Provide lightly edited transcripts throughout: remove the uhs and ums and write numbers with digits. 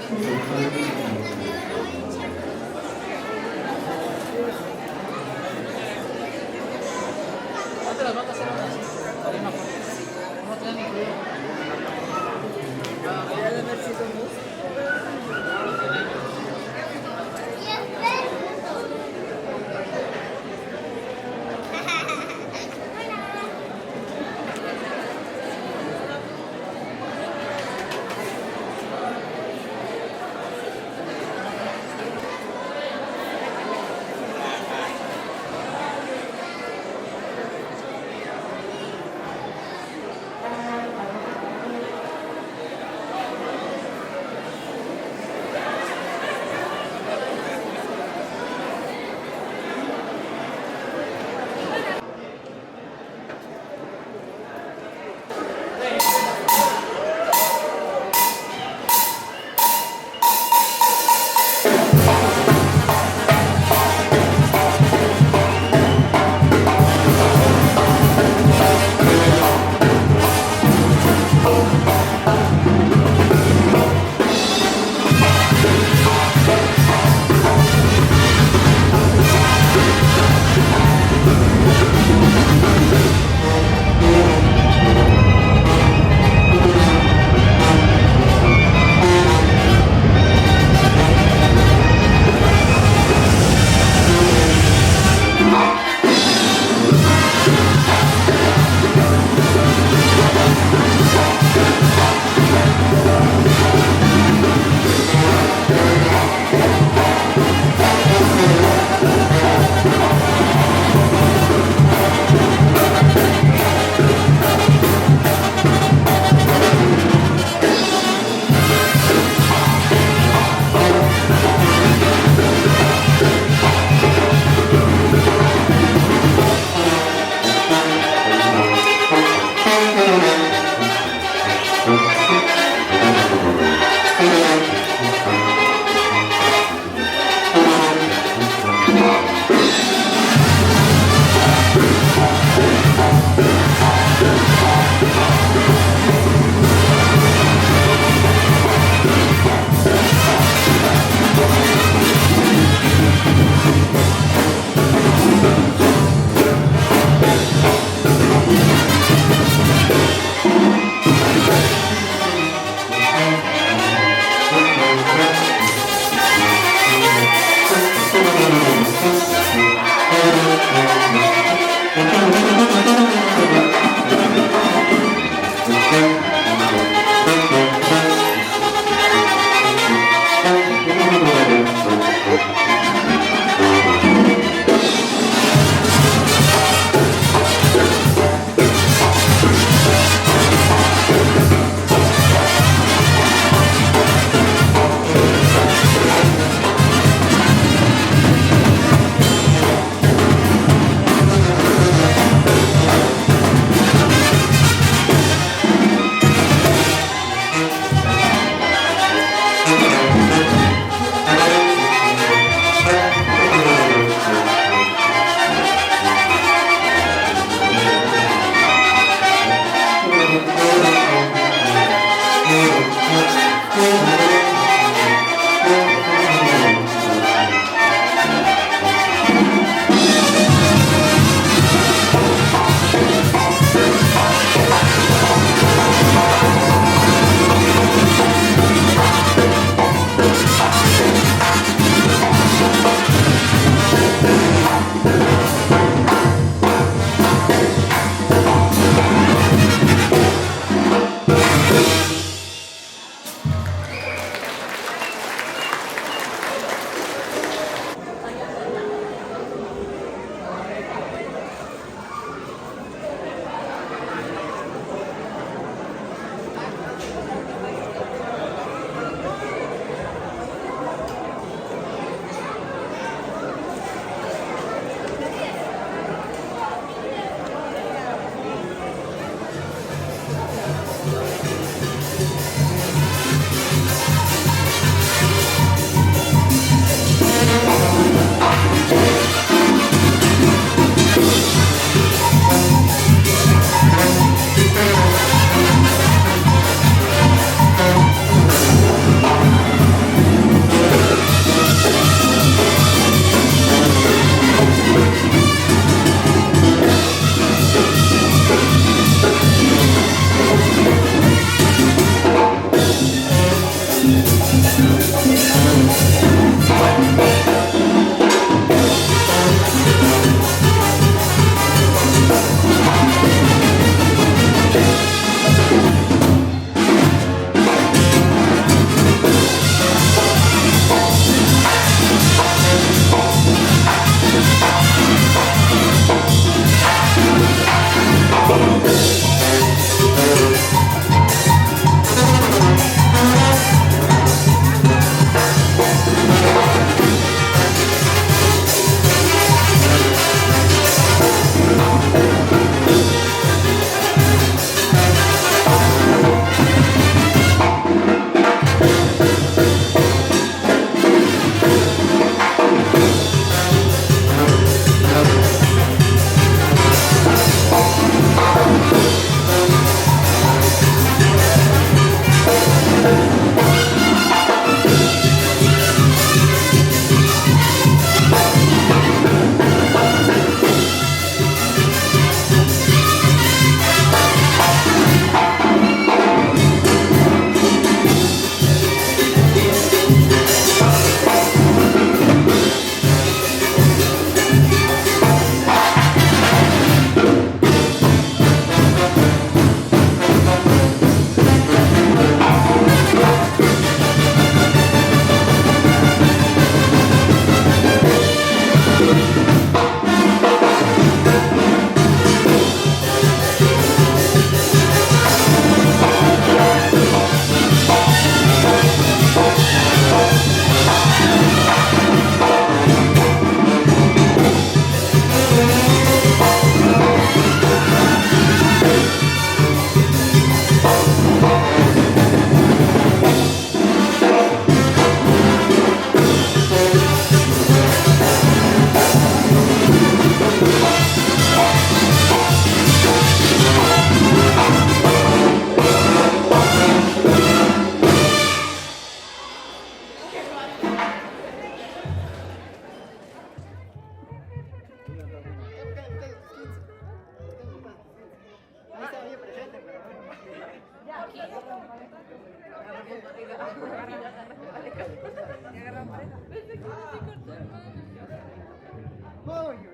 Otras van a hacer así, harina fuerte. No tienen incluido. Voy a ver si son dos.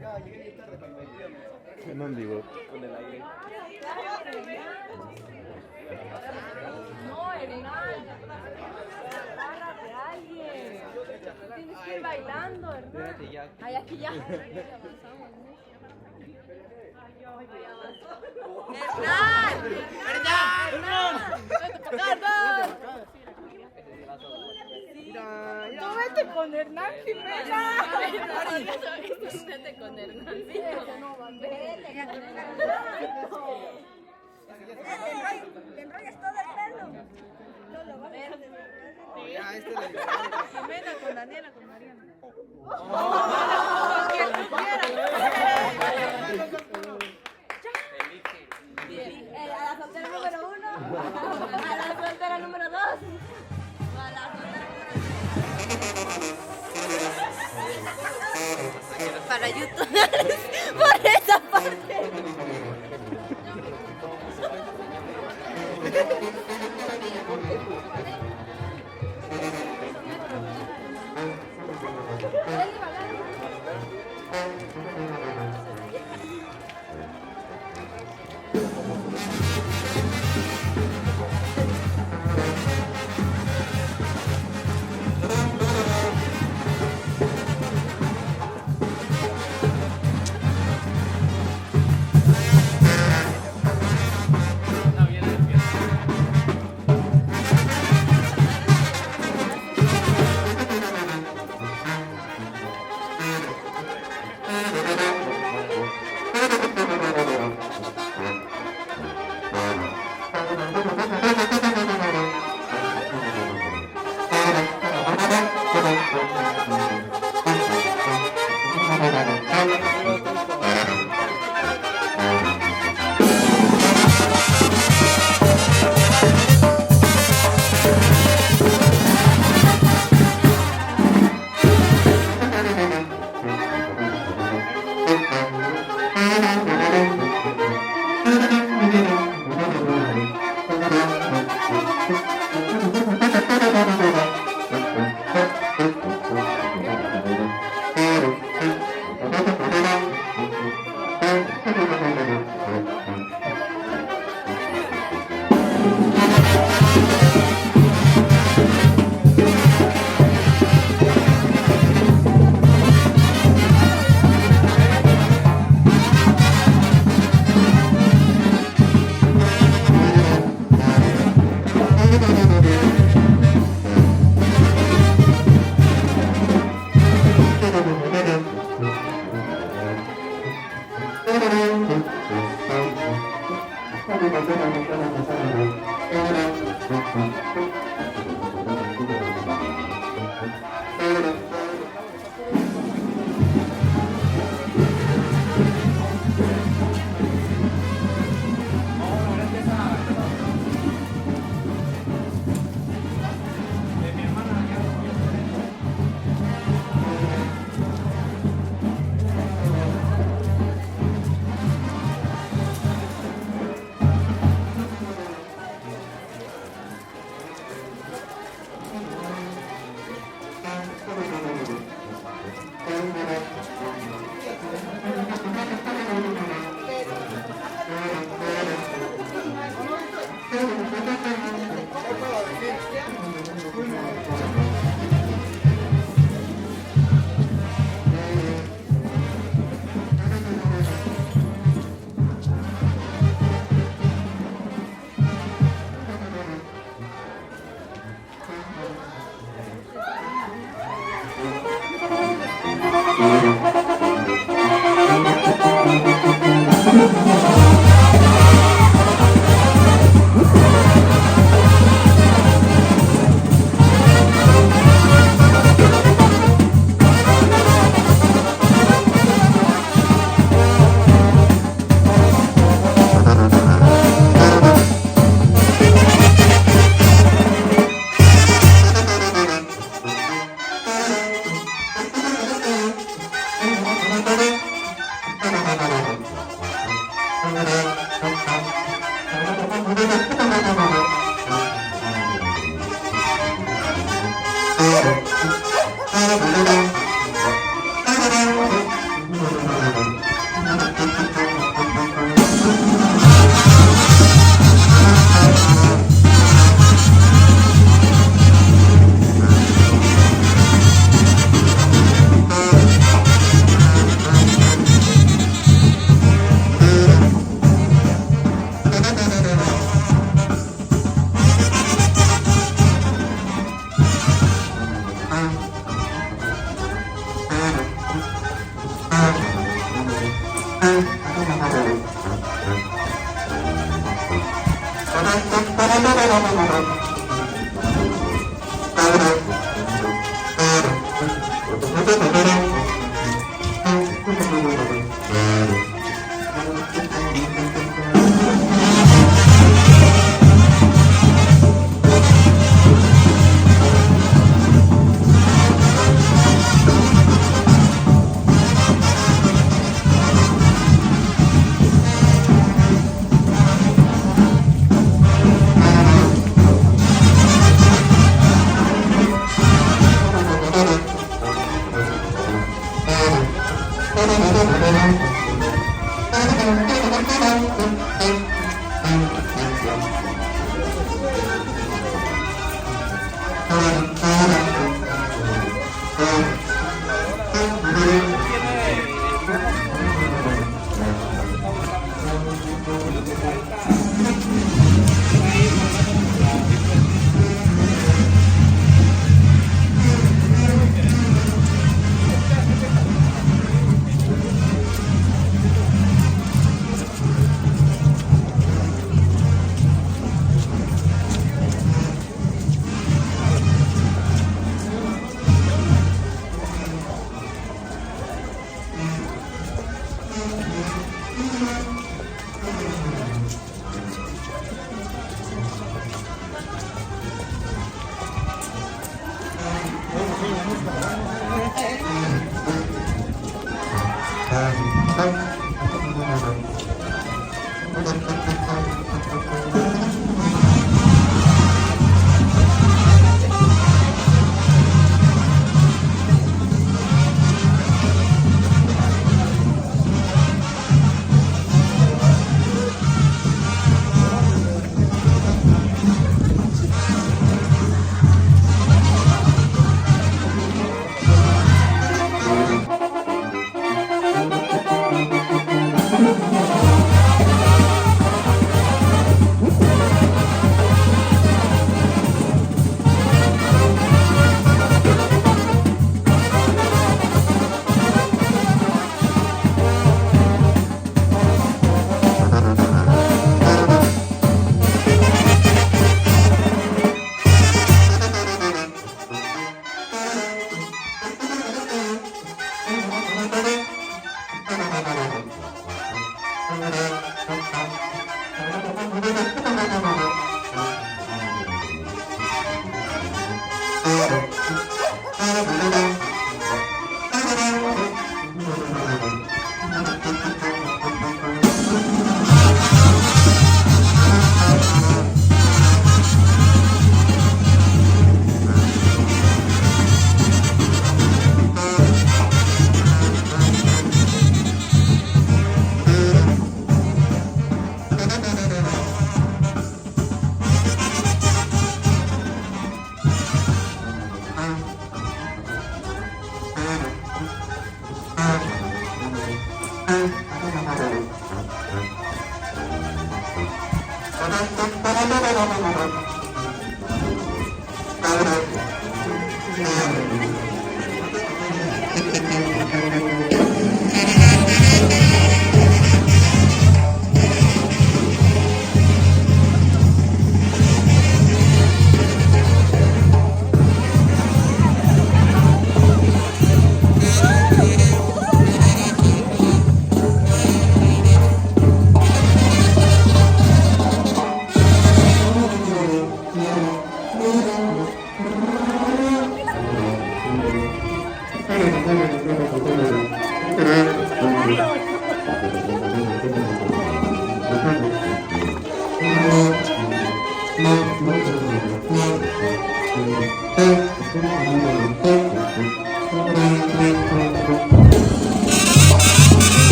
Ya llegué bien tarde para el Non digo. con el aire. No, Hernán. Agárrate a alguien. Tienes que ir bailando, Hernán. Espérate ya. Ay, aquí ya. ¡Hernán! ¡Hernán! ¡Hernán! Tú vete con Hernán Jimena. Vete con Hernán. Vete con Hernán. Te enrollas todo el pelo. No lo vas a hacer. Ya, este es el... Jimena con Daniela, con Mariana. Con quien tú quieras. A la soltera número 1. A la soltera número 2. A la soltera número 3. Para YouTube. Por esa parte.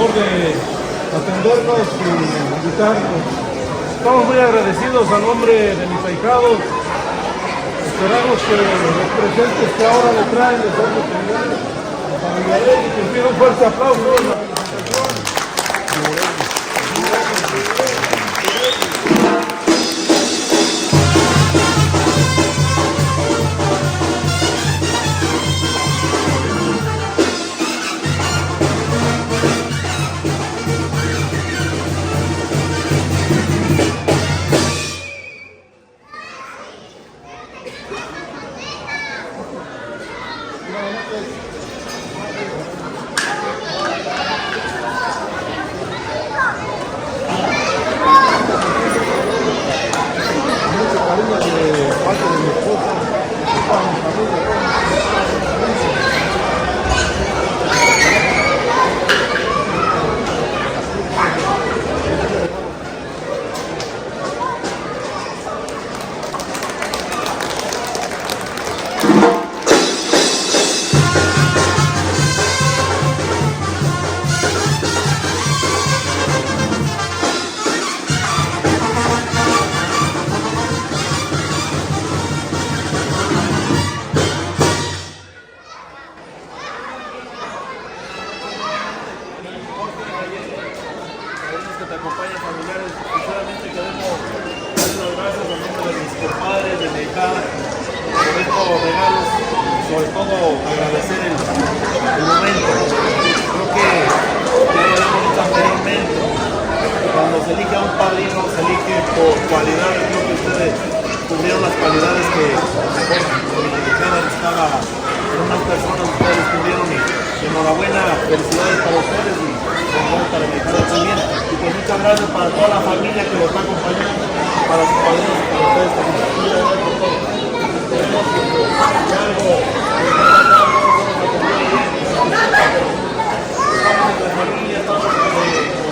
favor de atendernos y invitarnos. Estamos muy agradecidos al nombre de mis ahijados. Esperamos que los presentes que ahora le traen les den familiares y que pido un fuerte aplauso en la presentación. Que te acompañan familiares, sinceramente queremos darle las gracias a nombre de mis compadres, de mi hija, por estos regalos, sobre todo agradecer el momento. Creo que ya lo hemos dicho anteriormente, cuando se elige a un padrino, se elige por cualidades. Creo que ustedes tuvieron las cualidades que mejor Dominicana estaba en unas personas, ustedes tuvieron y enhorabuena, felicidades para ustedes y para mi hija también. Y pues muchas gracias para toda la familia que los está acompañando, para sus padrinos y para ustedes también. Muchas gracias por todo. Queremos que algo estamos en la familia, estamos con los padres,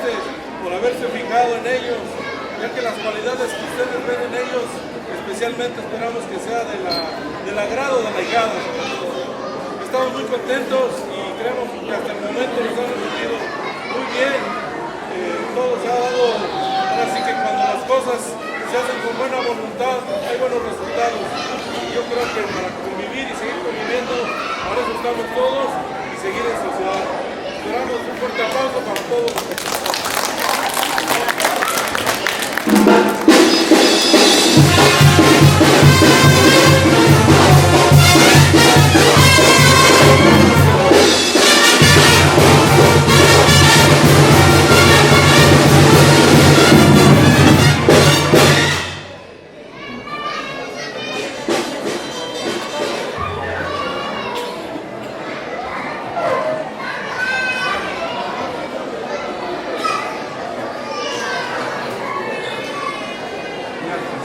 por haberse fijado en ellos, ya que las cualidades que ustedes ven en ellos, especialmente esperamos que sea del agrado de la hijada. Estamos muy contentos y creemos que hasta el momento nos han recibido muy bien. Todo se ha dado, ahora sí que cuando las cosas se hacen con buena voluntad, hay buenos resultados. Yo creo que para convivir y seguir conviviendo, para eso estamos todos y seguir en sociedad. Esperamos un fuerte aplauso para todos.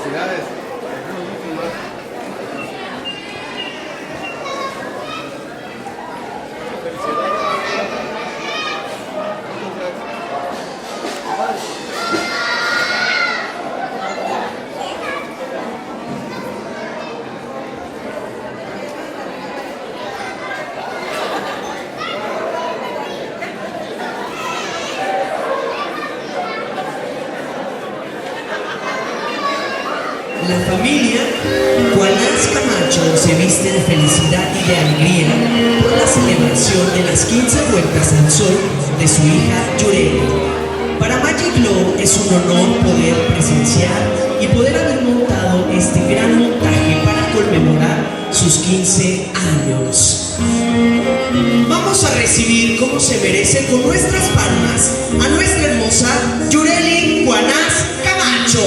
Felicidades. La familia Guanás Camacho se viste de felicidad y de alegría por la celebración de las 15 vueltas al sol de su hija Yureli. Para Magic Glow es un honor poder presenciar y poder haber montado este gran montaje para conmemorar sus 15 años. Vamos a recibir como se merece con nuestras palmas a nuestra hermosa Yureli Guanás Camacho,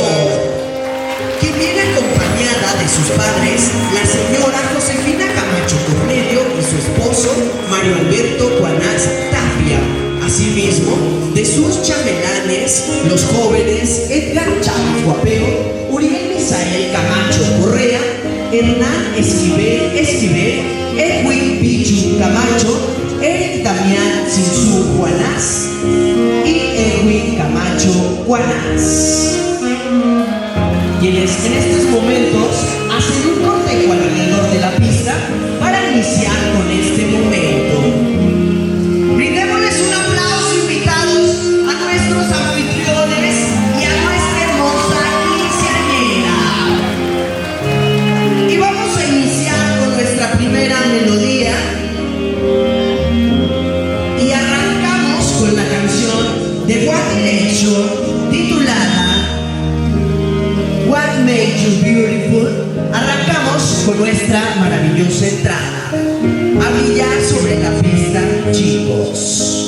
quien viene acompañada de sus padres, la señora Josefina Camacho Cornelio y su esposo Mario Alberto Guanás Tapia. Asimismo, de sus chambelanes, los jóvenes Edgar Chávez Guapeo, Uriel Misael Camacho Correa, Hernán Esquivel, Edwin Pichu Camacho, Eric Damián Sinsú Guanás y Edwin Camacho Guanás, quienes en estos momentos hacen un cortejo alrededor de la pista para iniciar con este momento. Brindémosles un aplauso, invitados, a nuestros anfitriones y a nuestra hermosa quinceañera. Y vamos a iniciar con nuestra primera melodía y arrancamos con la canción de One Direction titulada What Made You Beautiful. Arrancamos con nuestra maravillosa entrada. A brillar sobre la pista, chicos.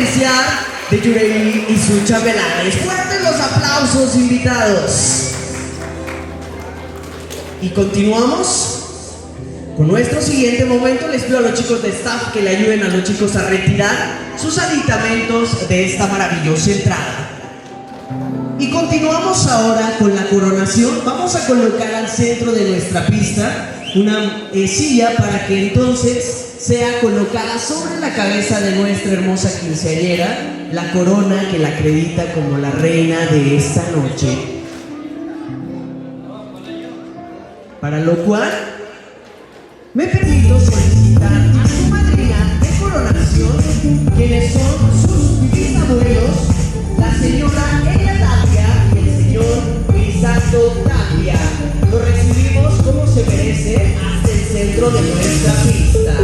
presencia de Yureli y sus chambelanes. Fuertes los aplausos, invitados. Y continuamos con nuestro siguiente momento. Les pido a los chicos de staff que le ayuden a los chicos a retirar sus aditamentos de esta maravillosa entrada. Y continuamos ahora con la coronación. Vamos a colocar al centro de nuestra pista una silla para que entonces sea colocada sobre la cabeza de nuestra hermosa quinceañera la corona que la acredita como la reina de esta noche. Para lo cual me permito solicitar a su madrina de coronación, quienes son sus bisabuelos, la señora Ella Tapia y el señor Grisaldo Tapia. Lo recibimos como se merece hasta el centro de nuestra pista.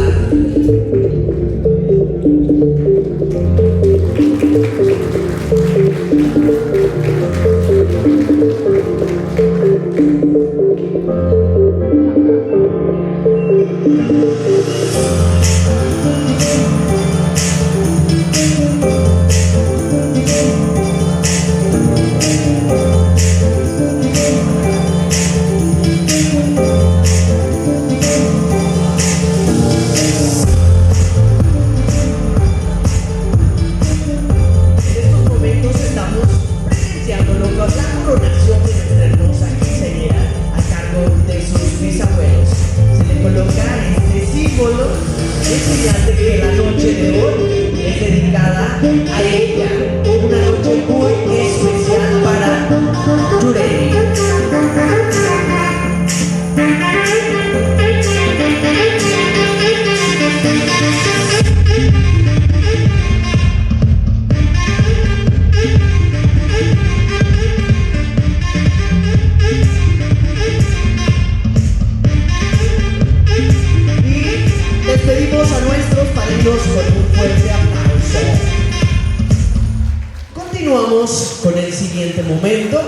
Con el siguiente momento,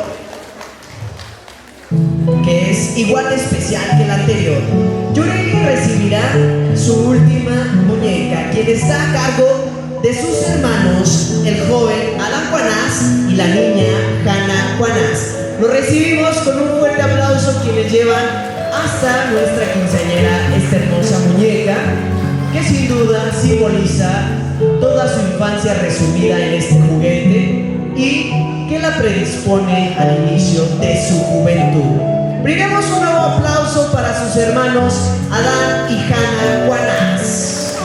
que es igual de especial que el anterior. Yureli recibirá su última muñeca, quien está a cargo de sus hermanos, el joven Alan Juanás y la niña Hanna Juanás. Lo recibimos con un fuerte aplauso, quienes llevan hasta nuestra quinceañera esta hermosa muñeca, que sin duda simboliza toda su infancia resumida en este juguete y que la predispone al inicio de su juventud. Brindemos un nuevo aplauso para sus hermanos Adán y Hanna Juanás.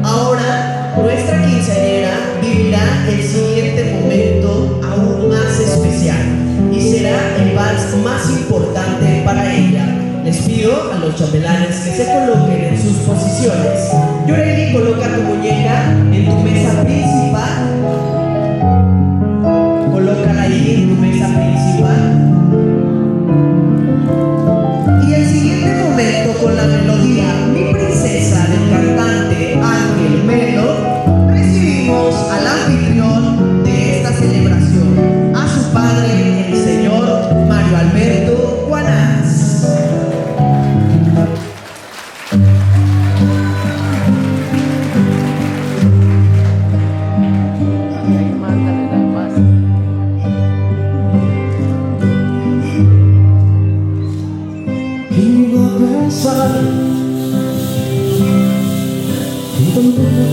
Ahora, nuestra quinceañera vivirá el siguiente momento aún más especial y será el vals más importante para ella. Les pido a los chambelanes que se coloquen en sus posiciones. Yureli, coloca tu muñeca en tu mesa principal. Colócala ahí en tu mesa principal. Y el siguiente momento, con la melodía Mi Princesa del cantante Ángel Melo, recibimos al anfitrión de esta celebración, a su padre, el señor Mario Alberto Juanás.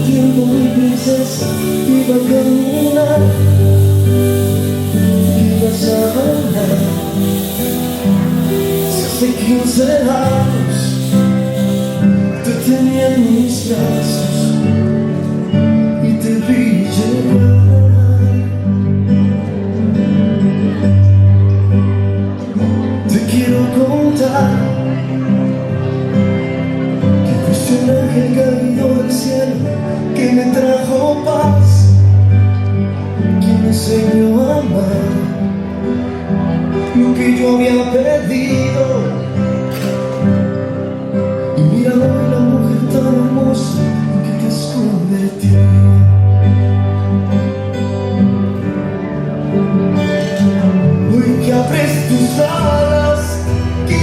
Tiempo mi princesa iba a caminar, ibas a bailar. Si hace 15 años te tenía en mis brazos y te vi llegar. Te quiero contar que fuiste un ángel caído del cielo, que me trajo paz, que me enseñó a amar lo que yo había perdido. Y mira hoy la mujer tan hermosa que te has convertido. Hoy que abres tus alas, que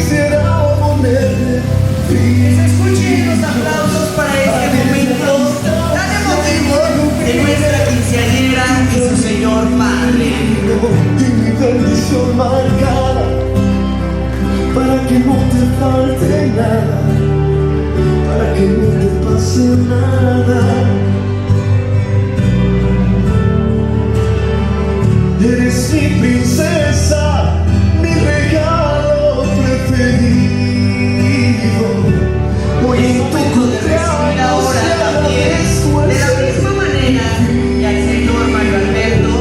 nada. Eres mi princesa, mi regalo preferido. Hoy en tu Recibir ahora también, de la misma manera que al señor Mario Alberto,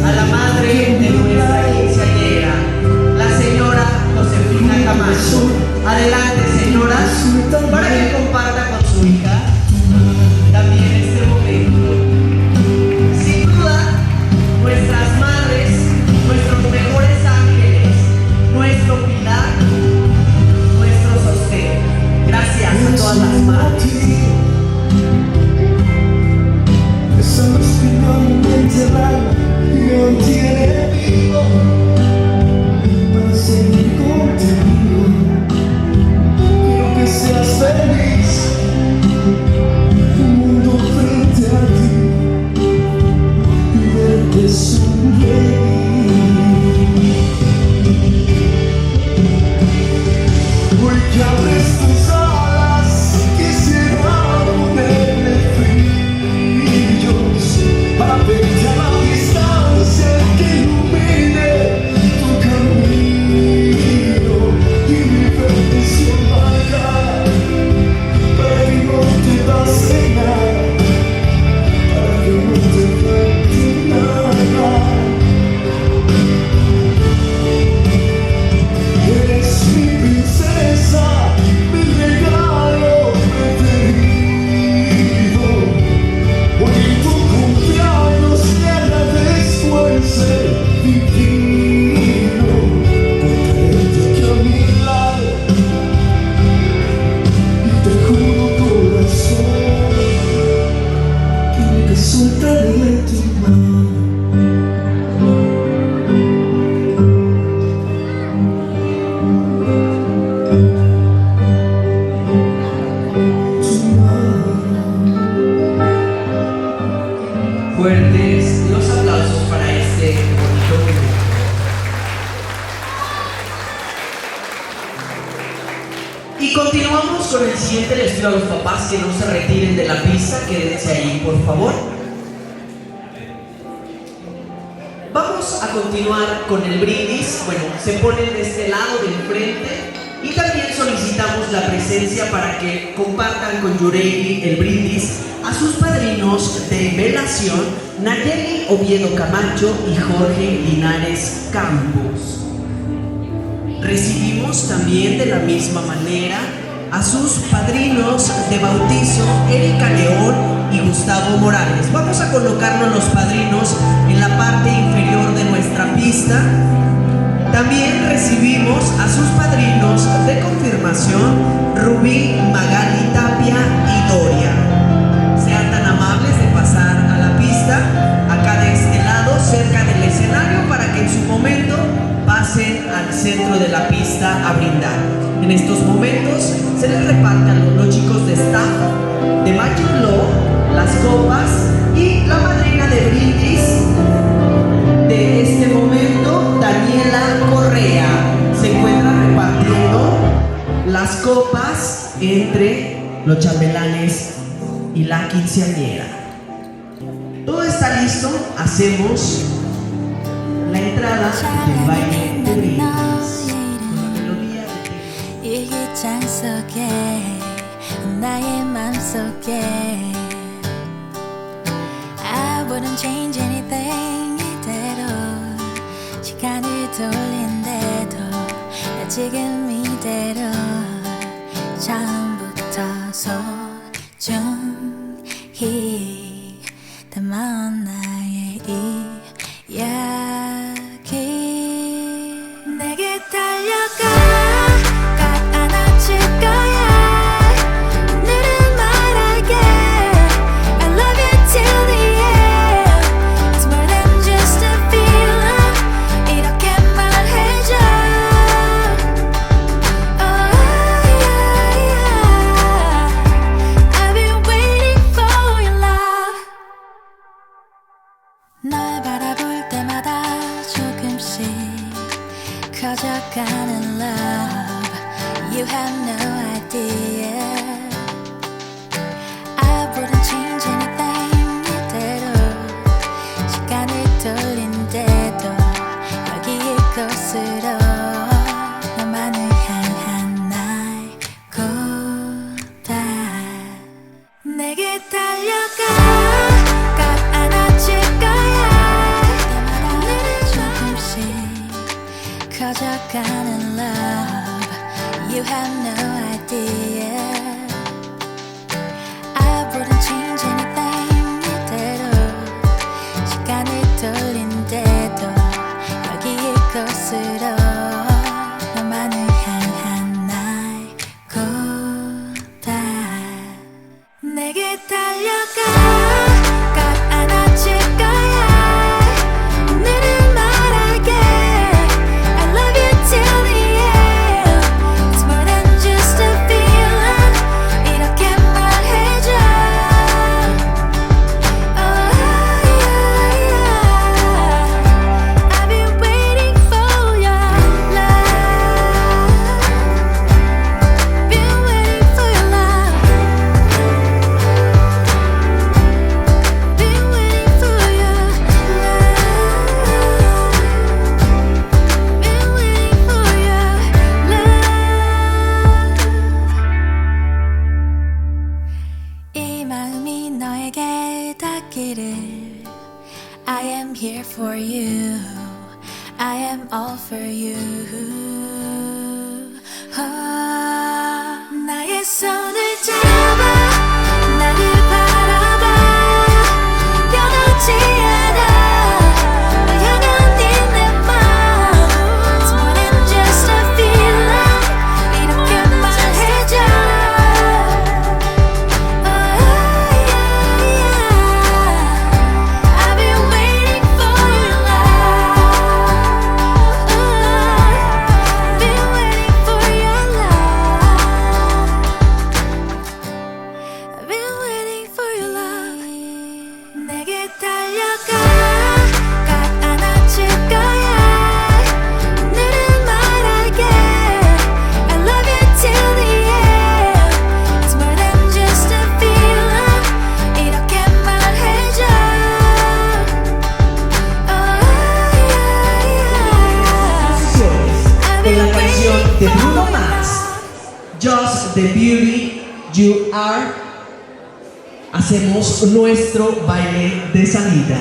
a la madre de nuestra quinceañera, la señora Josefina Camacho. Adelante, señoras, para que comparta con su hija también este momento. Sin duda, nuestras madres, nuestros mejores ángeles, nuestro pilar, nuestro sostén. Gracias a todas las madres. Esa luz que no me enterraba y me mantiene vivo para seguir contigo. Quiero que seas feliz, un mundo frente a ti y verte sonreír. Hoy que abres tus alas, quisiera ponerle brillos para verte a la distancia que ilumine tu camino y mi bendición marcar para que no te pase nada, para que no te falte nada. Eres mi princesa, mi regalo preferido. Hoy en tu cumpleaños te agradezco el ser divino por traerte aquí a mi lado. Y te juro, corazón, que nunca soltaré tu mano. Fuertes los aplausos para este bonito momento. Y continuamos con el siguiente. Les pido a los papás que no se retiren de la pista, quédense ahí, por favor. Vamos a continuar con el brindis. Bueno, se ponen de este lado del frente y también solicitamos la presencia para que compartan con Yureili el brindis a sus padrinos de velación, Nayeli Oviedo Camacho y Jorge Linares Campos. Recibimos también de la misma manera a sus padrinos de bautizo, Erika León y Gustavo Morales. Vamos a colocarnos los padrinos en la parte inferior de nuestra pista. También recibimos a sus padrinos de confirmación, Rubí, Magali, Tapia y Doria. Sean tan amables de pasar a la pista, acá de este lado, cerca del escenario, para que en su momento pasen al centro de la pista a brindar. En estos momentos se les reparten los chicos de staff de Magic Law, las copas y la madrina de brindis de este momento, Daniela Correa, se encuentra repartiendo las copas entre los chambelanes y la quinceañera. Todo está listo, hacemos la entrada del baile de brindis con la melodía de 이 장 속에 나의 맘속에 I wouldn't change anything 이대로 시간을 돌린대도 나 지금 이대로 처음부터 소중히 담아온 나의 이야기 내게 달려가 안아줄 거야 오늘은 말할게 I love you till the end It's more than just a feeling 이렇게 말해줘 Oh yeah, yeah I've been waiting for your love 널 바라볼 때마다 조금씩 커져가는 love You have no idea I I am here for you. I am all for you. 나의 손을 잡아 나를 바라봐 변하지 않아 널 향한 네 내 맘 It's more than just a feeling 이렇게 말해줘 I've been waiting for your love Been waiting for your love I've been waiting for your love 내게 달려가 꽉 안아줄 거야 오늘은 말할게 I love you till the end It's more than just a feeling 이렇게 말해줘 Con la canción de Bruno Mars, Just the Beauty You Are, hacemos nuestro baile de salida.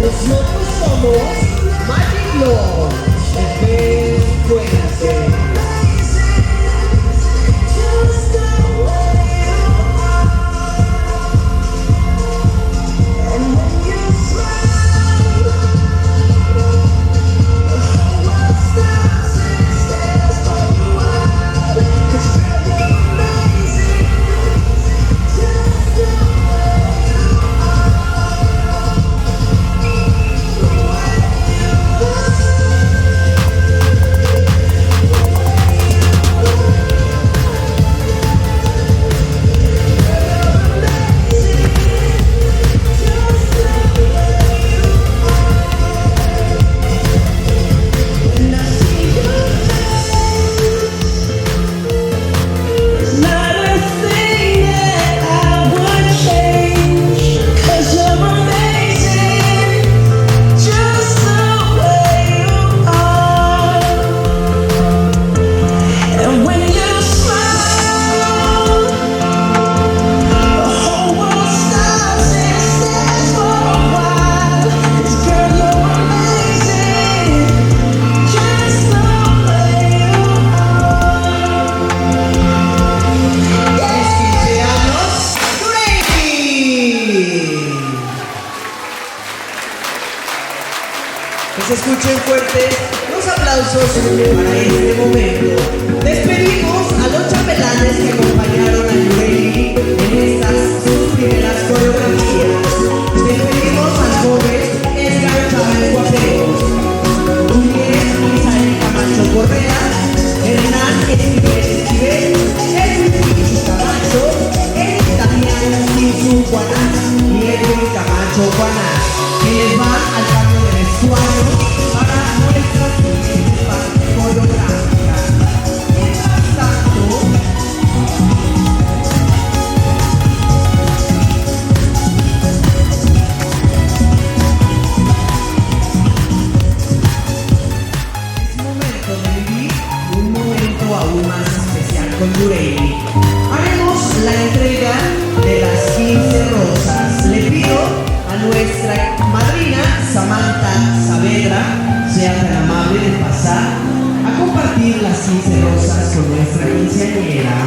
Nosotros somos Magic Lord. Que se escuchen fuertes los aplausos para este momento. Despedimos Esquivel, Edwin Camacho, Damián Tinsu Guanás y Edwin Camacho Guanás, quienes van al cambio de vestuario para nuestra siguiente parte coreográfica. Mientras tanto, aún más especial con Yureili. Haremos la entrega de las 15 rosas. Le pido a nuestra madrina Samantha Saavedra sea tan amable de pasar a compartir las 15 rosas con nuestra quinceañera.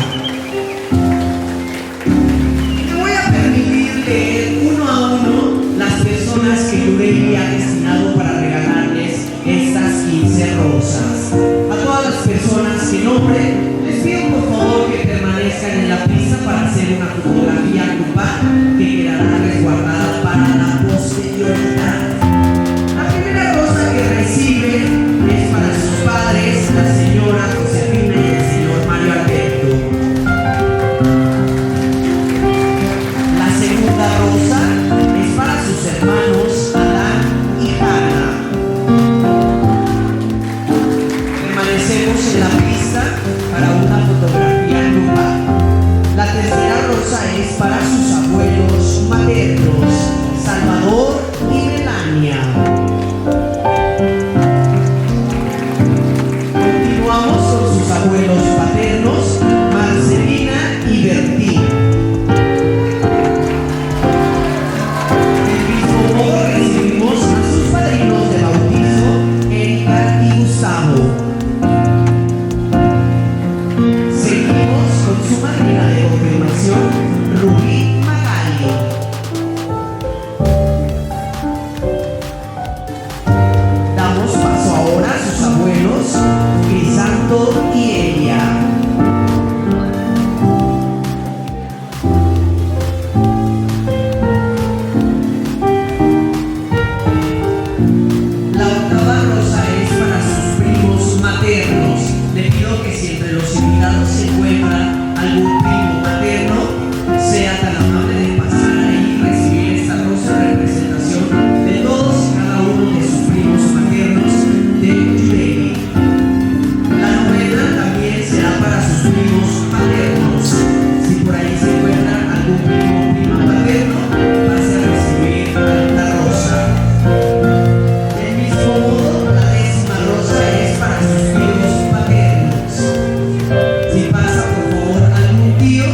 Me voy a permitir leer uno a uno las personas que Yureili ha destinado para regalarles estas 15 rosas. A todas las personas que nombren, les pido por favor que permanezcan en la pista para hacer una fotografía grupal que quedará resguardada para la posterioridad. La primera rosa que recibe es para sus padres, la señora Josefina y el señor Mario Alberto. La segunda rosa es para sus hermanos Adán y Hannah. Permanecemos en la pista para una fotografía grupal. La tercera rosa es para sus abuelos maternos, Salvador y Melania. Continuamos con sus abuelos paternos, Marcelina y Bertín. Del mismo modo recibimos a sus padrinos de bautizo, Erika y Gustavo. Con su madrina de confirmación, Rubí Magali. Damos paso ahora a sus abuelos, Crisanto y Elia. La octava rosa es para sus primos maternos. Le pido que si entre los invitados se encuentra algún primo materno, sea tan amable de pasar ahí y recibir esta rosa en representación de todos y cada uno de sus primos maternos de Yureili. La novena también será para sus primos paternos. Si por ahí se encuentra algún primo o prima paterno, pase a recibir la rosa. Del mismo modo, la décima rosa es para sus primos paternos. Si pasa por favor algún tío,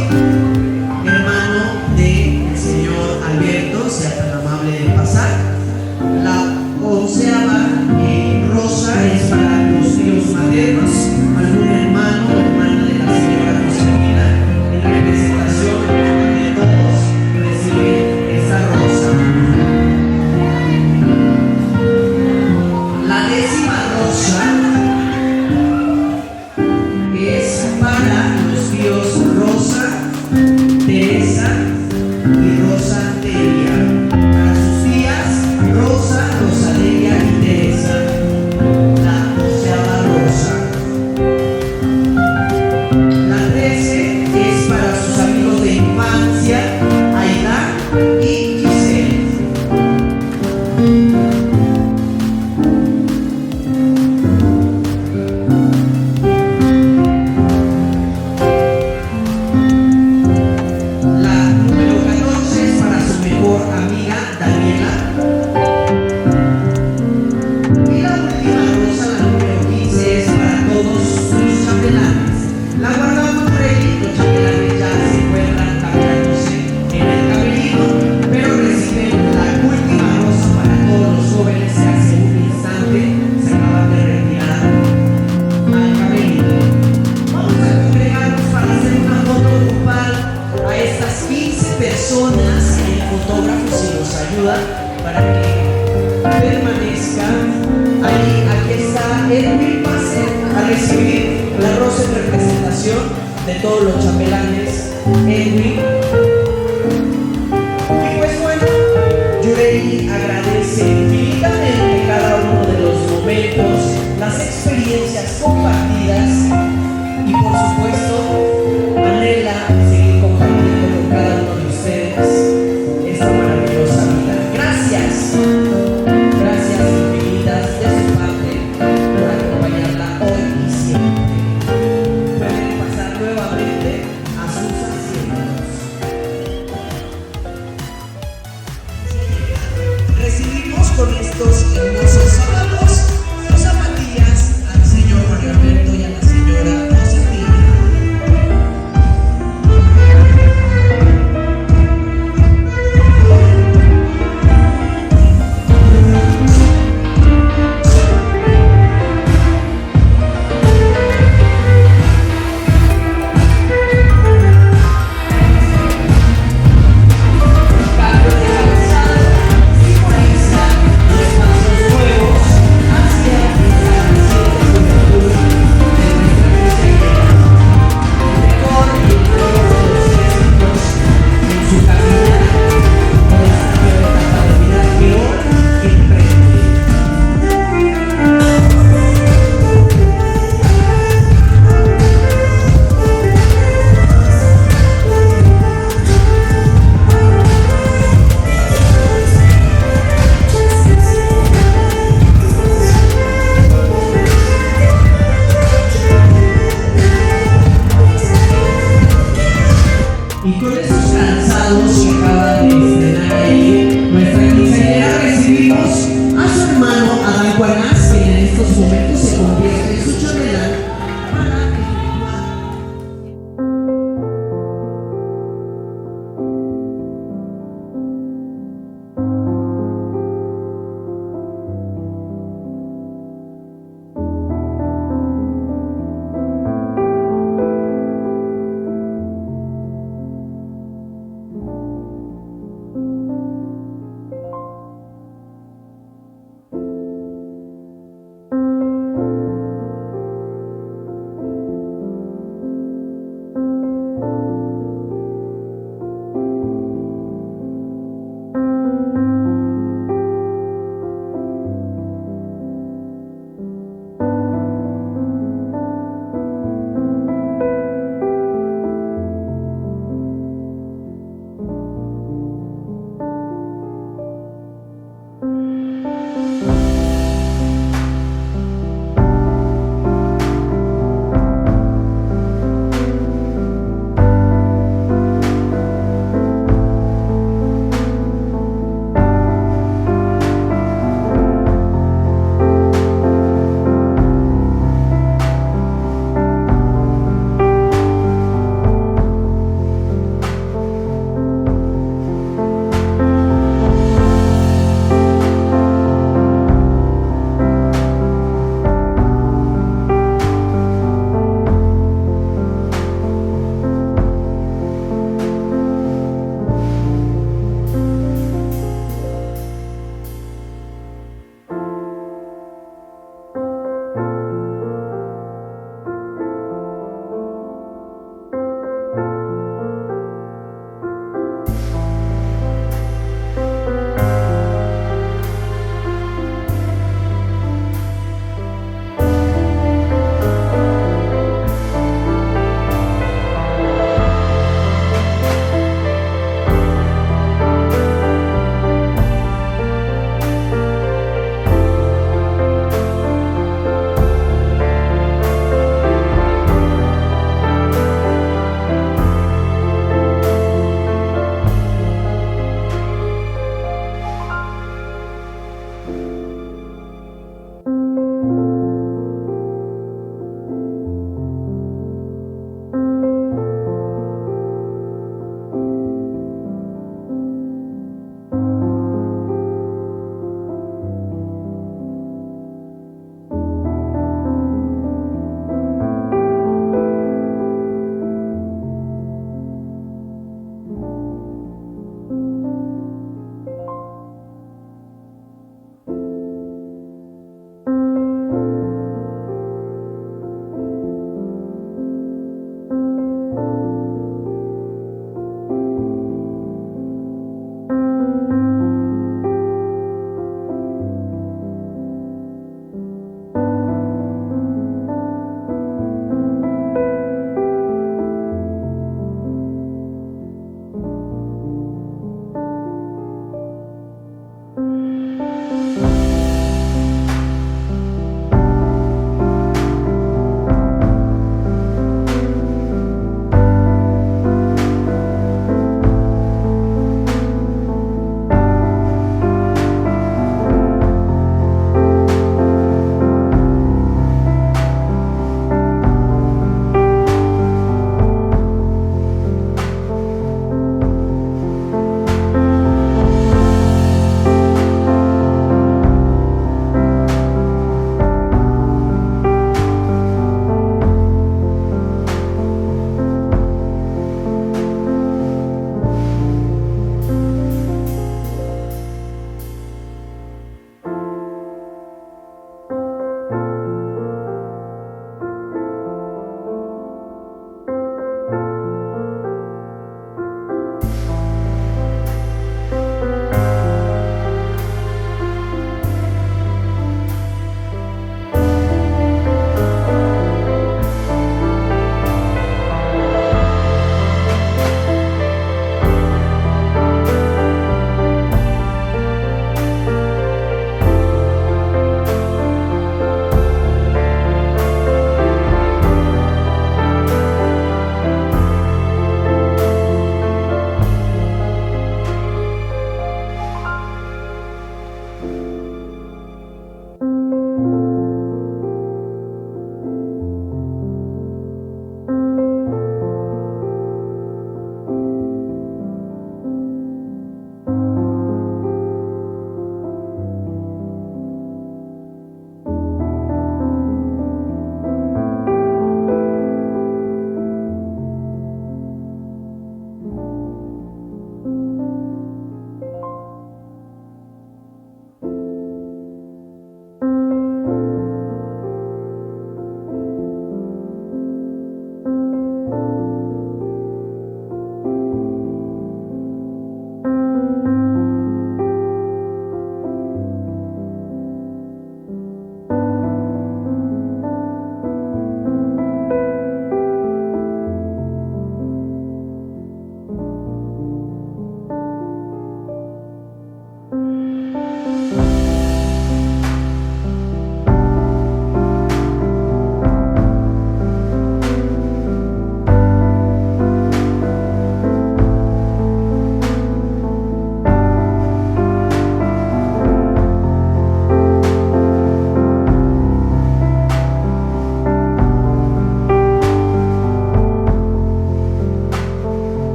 hermano del señor Alberto, sea tan amable de pasar. La onceava rosa es para los tíos maternos, algún hermano o hermana de la señora Josefina, en representación de todos reciben esta rosa. La décima rosa es para los tíos Rosa, Teresa y Rosa Delia. Para sus tías Rosa, Rosadelia y Teresa. La 12ª rosa. La 13 es para sus amigos de infancia, Aida y Giselle. La número 14 es para su mejor amiga Daniela. Y la última rosa, la número 15, es para todos sus chambelanes. La guardamos ready, los chambelanes ya se encuentran cambiándose en el camerino, pero reciben la última rosa para todos los jóvenes que hace un instante se acaban de retirar al camerino. Vamos a congregarnos para hacer una foto grupal a estas 15 personas y el fotógrafo si nos ayuda para que permanezcan ahí. Aquí está Edwin, pase a recibir la rosa en representación de todos los chambelanes. Edwin. Y pues bueno, Yureili agradece infinitamente cada uno de los momentos, las experiencias compartidas y Y con esos cansados que acaban de estrenar ahí nuestra quinceañera, recibimos a su hermano Adán Juanás, que en estos momentos se convierte en su chambelán para efectuar.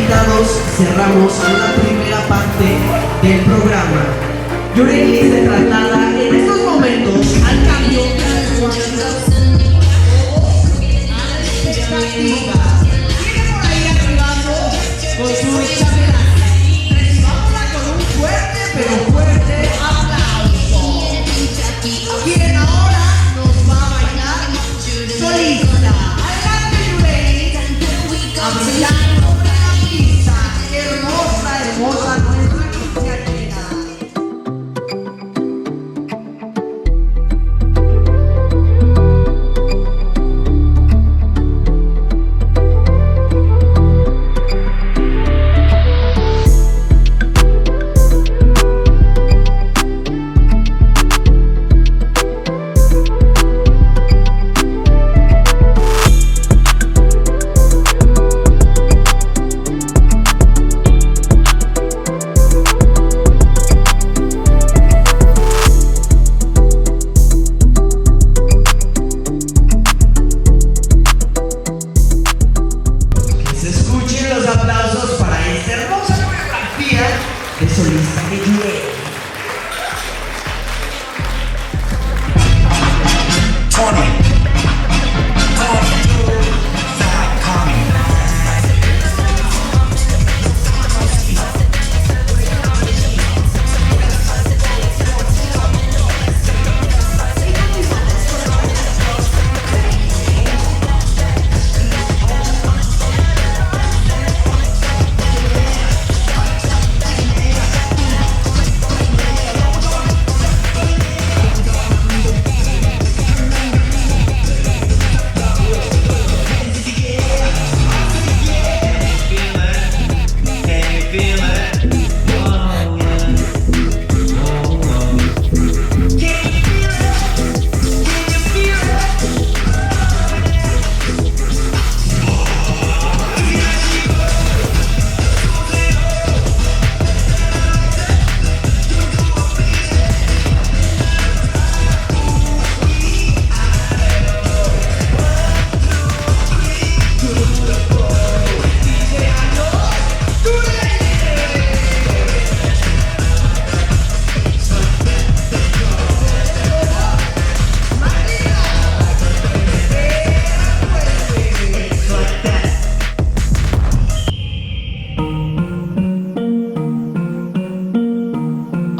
invitados, cerramos la primera parte del programa. Yureli se traslada en estos momentos al cambio de viene por ahí arribando con su chapela. Vámonos con un fuerte, pero fuerte aplauso. Quien ahora nos va a bailar solista. Adelante, Yureli. A brillar sobre la pista. Hermosa, hermosa nuestra quinceañera.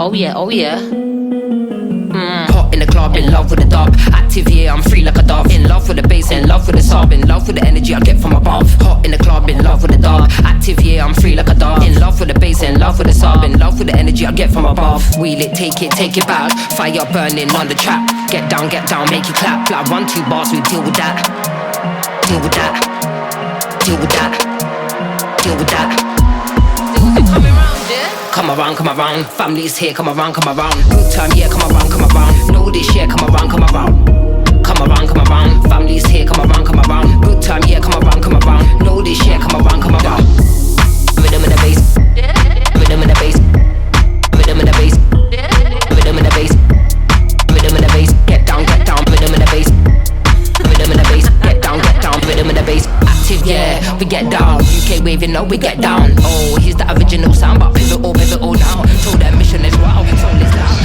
Oh yeah, oh yeah. Hot in the club, in love with the dub. Active, yeah, I'm free like a dove. In love with the bass, in love with the sub. In love with the energy I get from above. Hot in the club, in love with the dub. Active, yeah, I'm free like a dove. In love with the bass, in love with the sub. In love with the energy I get from above. Wheel it, take it back. Fire burning on the trap. Get down, make it clap. Like 1, 2 bars, we deal with that. Deal with that. Deal with that. Deal with that. Coming round, yeah? Come around, family's here, come around. Good time, yeah, come around. Know this, yeah, come around. Come around, family's here, come around. Good time, yeah, come around. Know this, yeah, come around. Rhythm in the bass, rhythm in the bass, rhythm in the bass, rhythm in the bass, rhythm in the bass. Get down, rhythm in the bass, rhythm in the bass. Get down, rhythm in the bass. Active, yeah, we get down. UK wave, you know we get down. Oh, here's the original sound, but pivot all now. So that mission is wow, so let's down.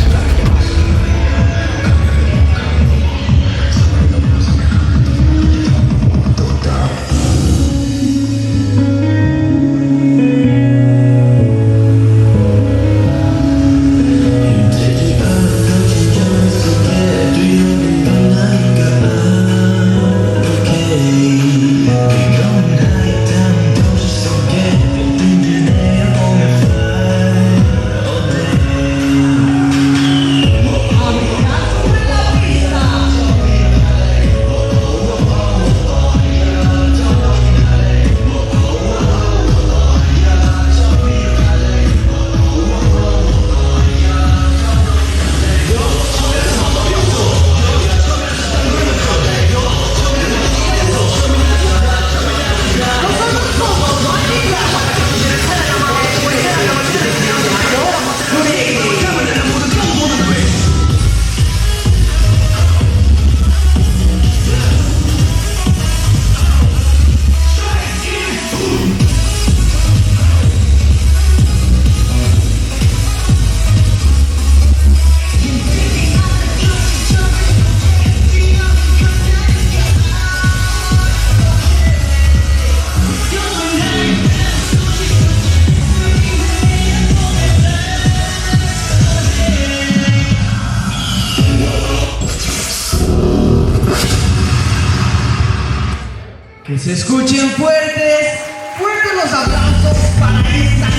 se escuchen fuertes, fuertes los aplausos para esta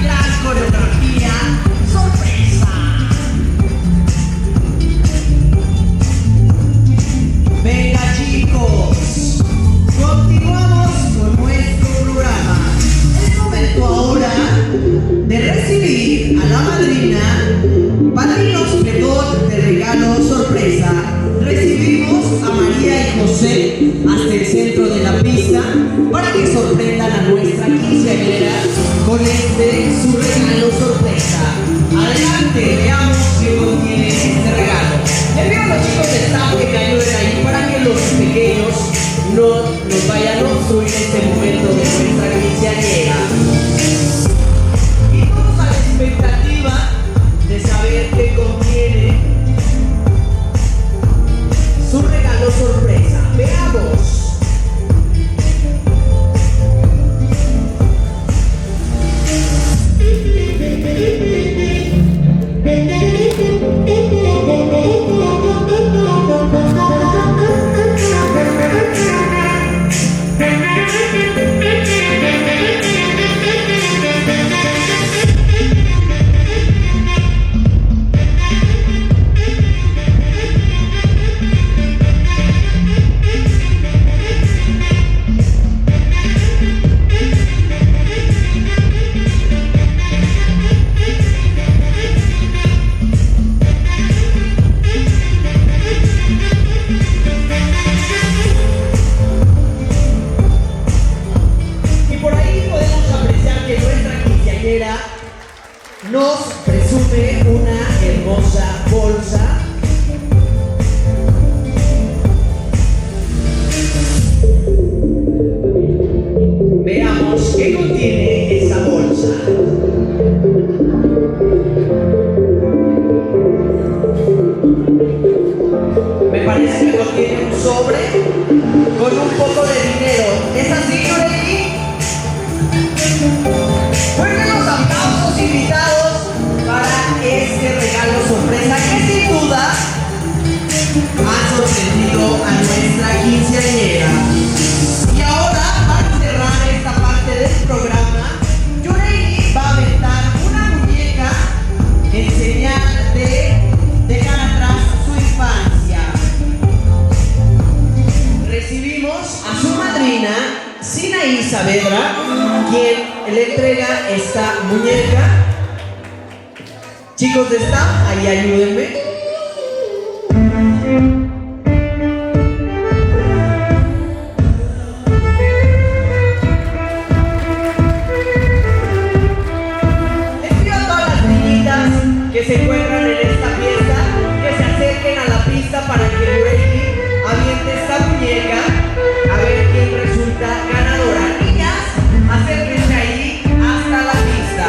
gran coreografía sorpresa. Venga chicos, continuamos con nuestro programa. Es momento ahora de recibir a la madrina, padrinos pledor de regalo sorpresa. Recibimos a María y José hasta el centro de la pista para que sorprendan a nuestra quinceañera con su regalo sorpresa. Adelante, veamos qué contiene este regalo. Le pido a los chicos de staff que me ayuden ahí para que los pequeños no nos vayan a obstruir este momento de nuestra quinceañera. Y todos a la expectativa de saber qué contiene su regalo sorpresa. Veamos. Nos presume una hermosa bolsa. Veamos qué contiene esa bolsa. Me parece que contiene un sobre con un poco de dinero. ¿Es así, Yoreli? Fuerten los aplausos invitados para este regalo sorpresa que sin duda ha sorprendido a nuestra quinceañera. Y ahora, para cerrar esta parte del programa, Yoreli va a aventar una muñeca en señal de dejar atrás su infancia. Recibimos a su madrina, Sinaí Saavedra, quien le entrega esta muñeca. Chicos de staff, ahí ayúdenme. Les pido a todas las niñitas que se encuentran en esta fiesta que se acerquen a la pista para que Yoreli aviente esta muñeca a ver quién resulta ganadora. Niñas, acérquense ahí hasta la pista.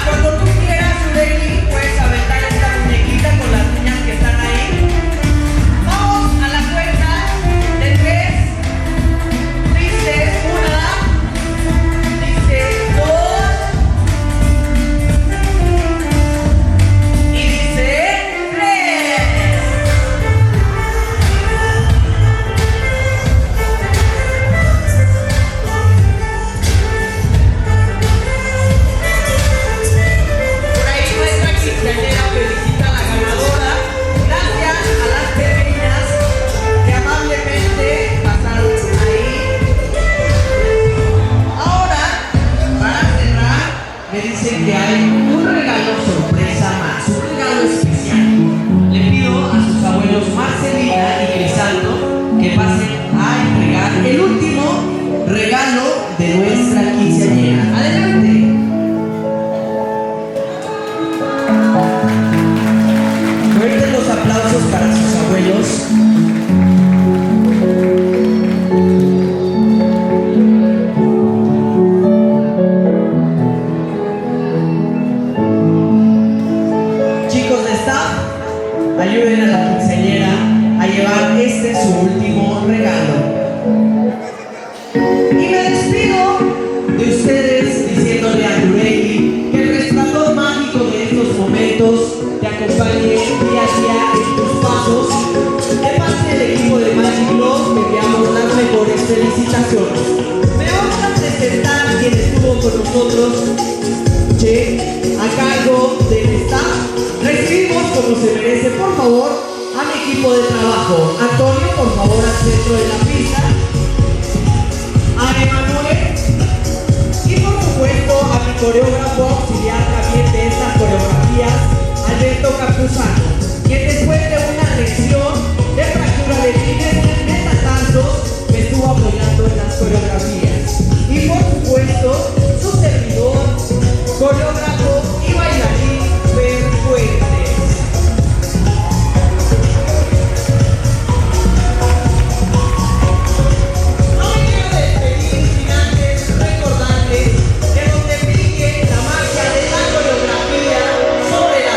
Cuando tú quieras, Yoreli, puedes aventar esta muñequita con las niñas que están ahí. Vamos a la cuenta de 3. Dice 1, dice 2 y dice 3. Por ahí nuestra quinceañera felicita a la ganadora. Gracias a las pequeñas que amablemente pasaron ahí. Ahora, para cerrar, me dicen que hay un regalo sorpresa más, un regalo especial. Le pido a sus abuelos Marcelina y Crisanto que pasen a entregar el último regalo de nuestra quinceañera. Adelante. Fuerten los aplausos para sus abuelos. Chicos de staff, ayuden a la quinceañera a llevar su último regalo. Y me despido de ustedes diciéndole a Yoreli que te acompañe día a día en tus pasos. De parte del equipo de Magic Love, te enviamos las mejores felicitaciones. Me vamos a presentar quien estuvo con nosotros, a cargo del staff. Recibimos como se merece, por favor, a mi equipo de trabajo. Antonio, por favor, al centro de la pista. A Emanuel. Y por supuesto, a mi coreógrafo auxiliar también de estas coreografías, Alberto Campuzano, quien después de una lección de fractura de líneas metatarsos me estuvo apoyando en las coreografías. Y por supuesto, su servidor, coreógrafo y bailarín Fer Fuentes. No me quiero despedir sin antes recordarles que donde brille la magia de la coreografía sobre la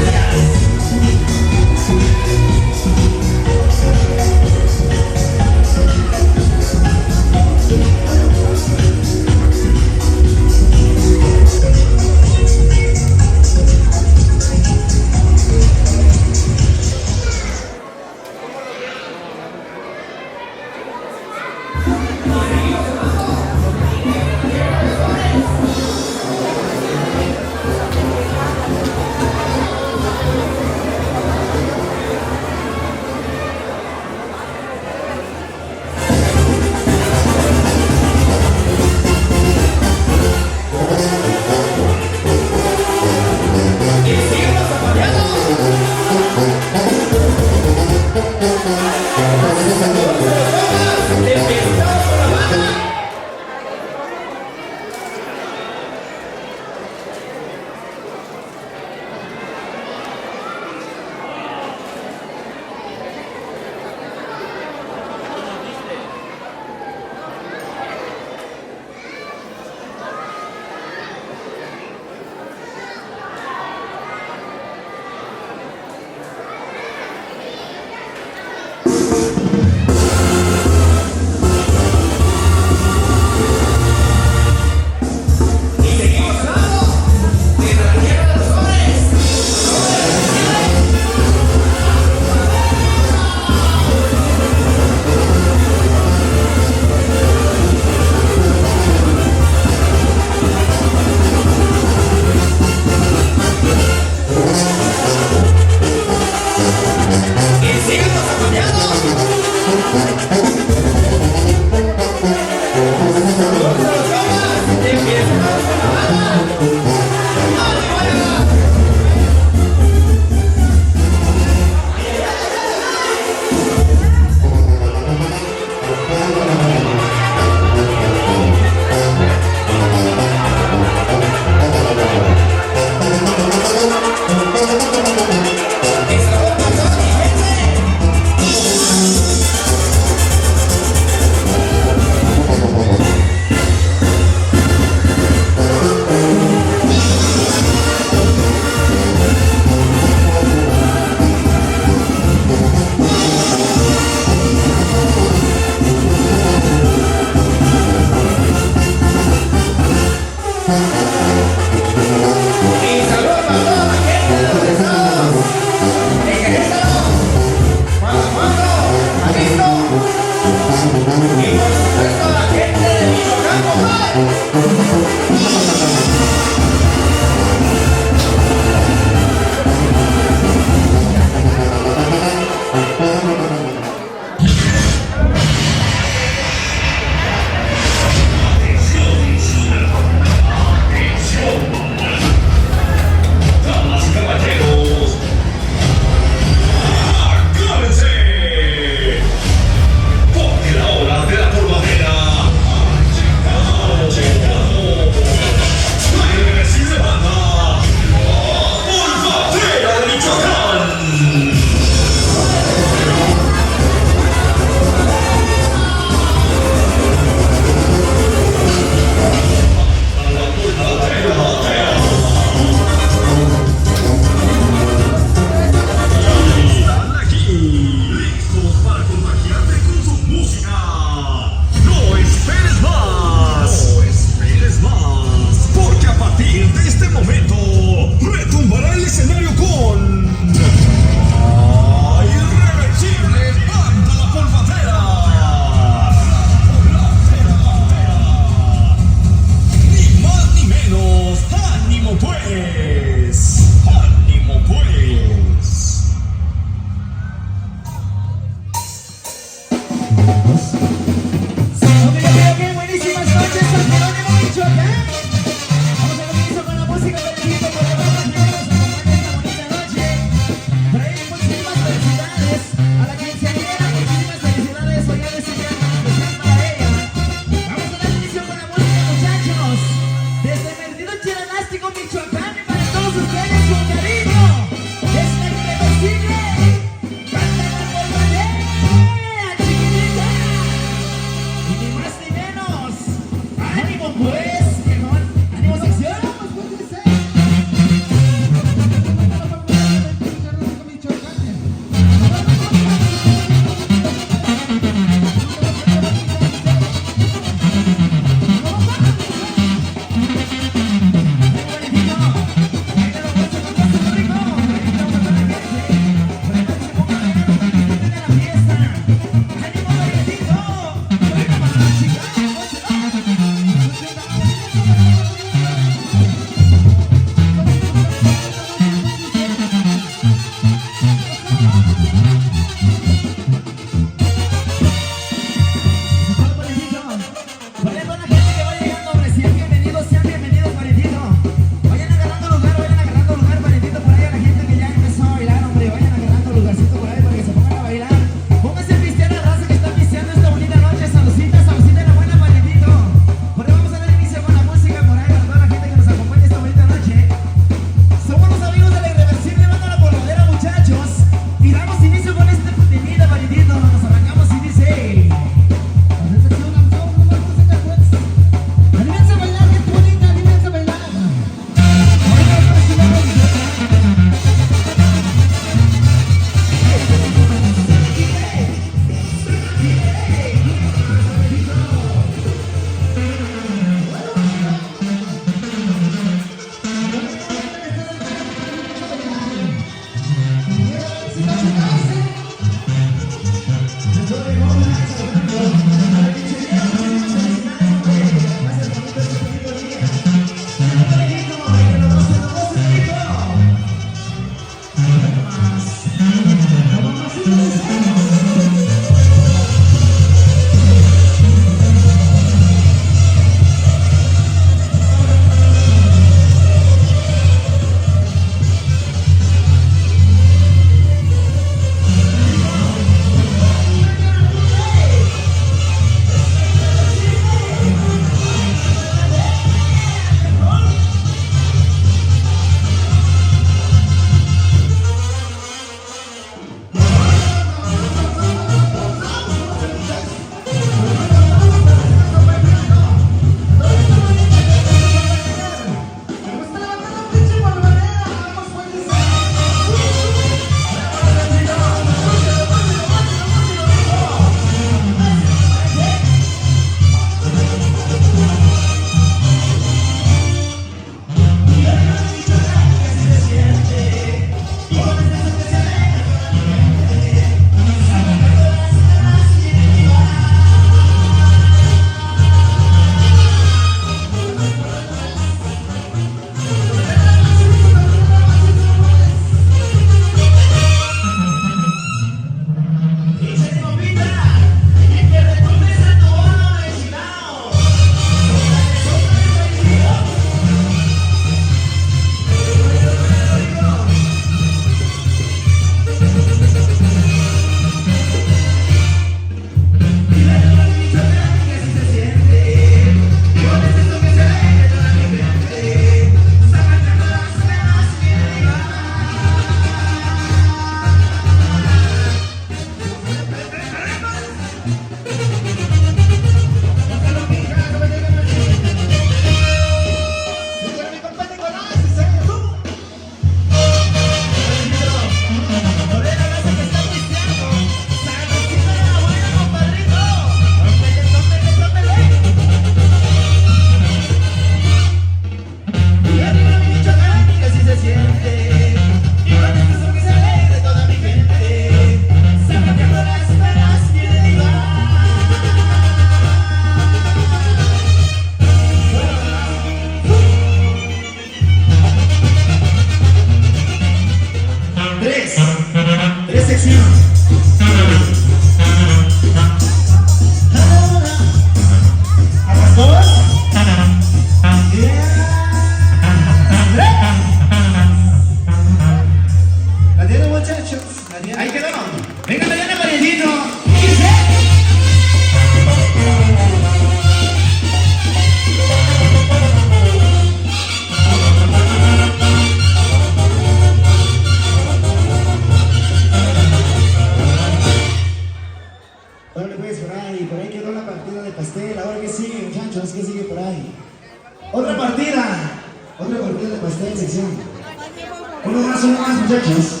Uno más, muchachos.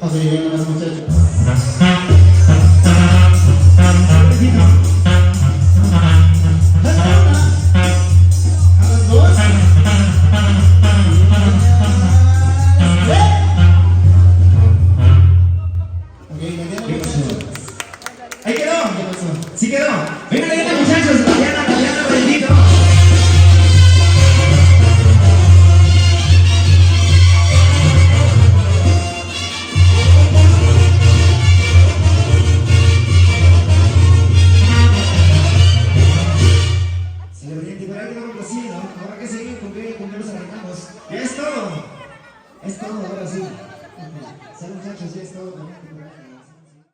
Así vienen los muchachos.